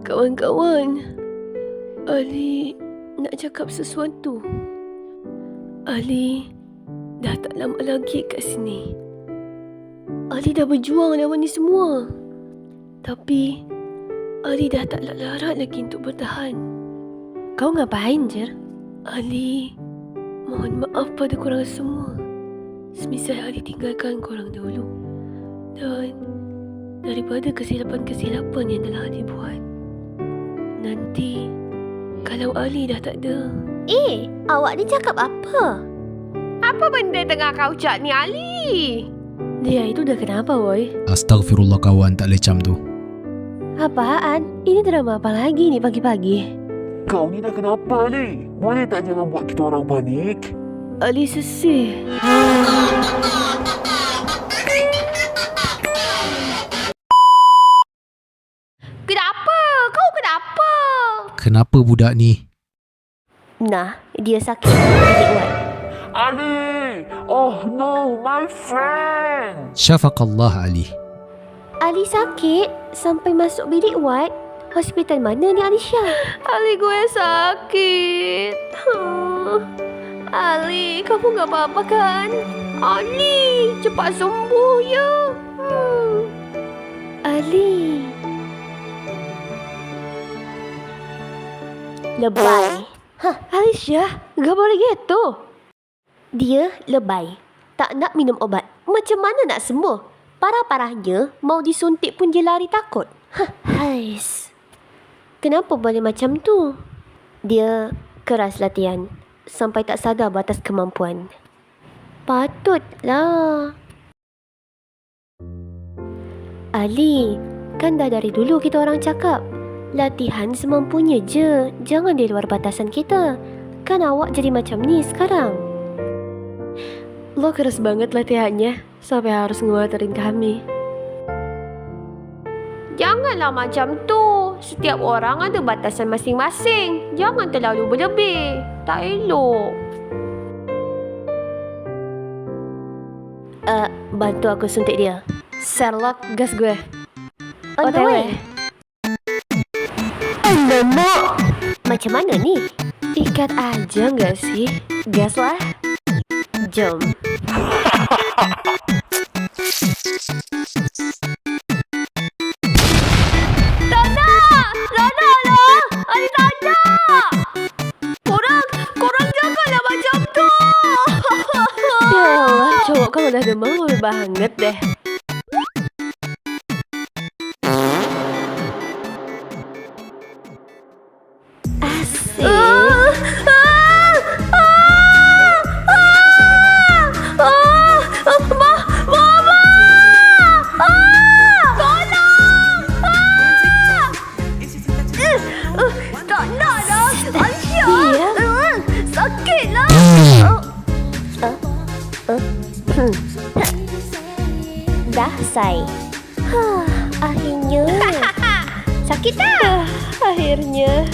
Kawan-kawan, Ali nak cakap sesuatu. Ali dah tak lama lagi kat sini. Ali dah berjuang lawan ni semua. Tapi Ali dah tak larat lagi untuk bertahan. Kau ngapain, Jer? Ali, mohon maaf pada korang semua. Semisal Ali tinggalkan korang dahulu. Dan daripada kesilapan-kesilapan yang telah Ali buat. Nanti, kalau Ali dah tak ada. Awak ni cakap apa? Apa benda tengah kau ucap ni, Ali? Dia itu dah kenapa, boy? Astaghfirullah kawan, tak lecam tu. Apaan? Ini drama apa lagi ni pagi-pagi? Kau ni dah kenapa ni? Boleh tak jangan buat kita orang panik? Ali sesih. Kenapa? Kau kenapa? Kenapa budak ni? Nah, dia sakit. Bilik Wan. Ali! Oh no, my friend! Syafaqallah Ali. Ali sakit sampai masuk bilik ward. Hospital mana ni Alisha? Ali, gue sakit. Ali, kamu gak apa-apa kan? Ali, cepat sembuh ya. Ali. Lebay. Alisha, gak boleh gitu. Dia lebay. Tak nak minum obat. Macam mana nak sembuh? Parah-parahnya, mau disuntik pun dia lari takut. Hais. Kenapa boleh macam tu? Dia keras latihan. Sampai tak sadar batas kemampuan. Patutlah. Ali, kan dah dari dulu kita orang cakap. Latihan semampunya je. Jangan di luar batasan kita. Kan awak jadi macam ni sekarang. Lo keras banget latihannya. Sampai harus ngewaterin kami. Janganlah macam tu. Setiap orang ada batasan masing-masing. Jangan terlalu berlebih. Tak elok. Bantu aku suntik dia. Sherlock, gas gue. On the way. Lemak. Macam mana ni? Ikat aja gak sih? Gas lah. Jom. Cowok kamu udah demam banget deh. Asik. Tak nak dah. Aisyah. Sakit lah. Dah say. Akhirnya. Sakit tak? Akhirnya.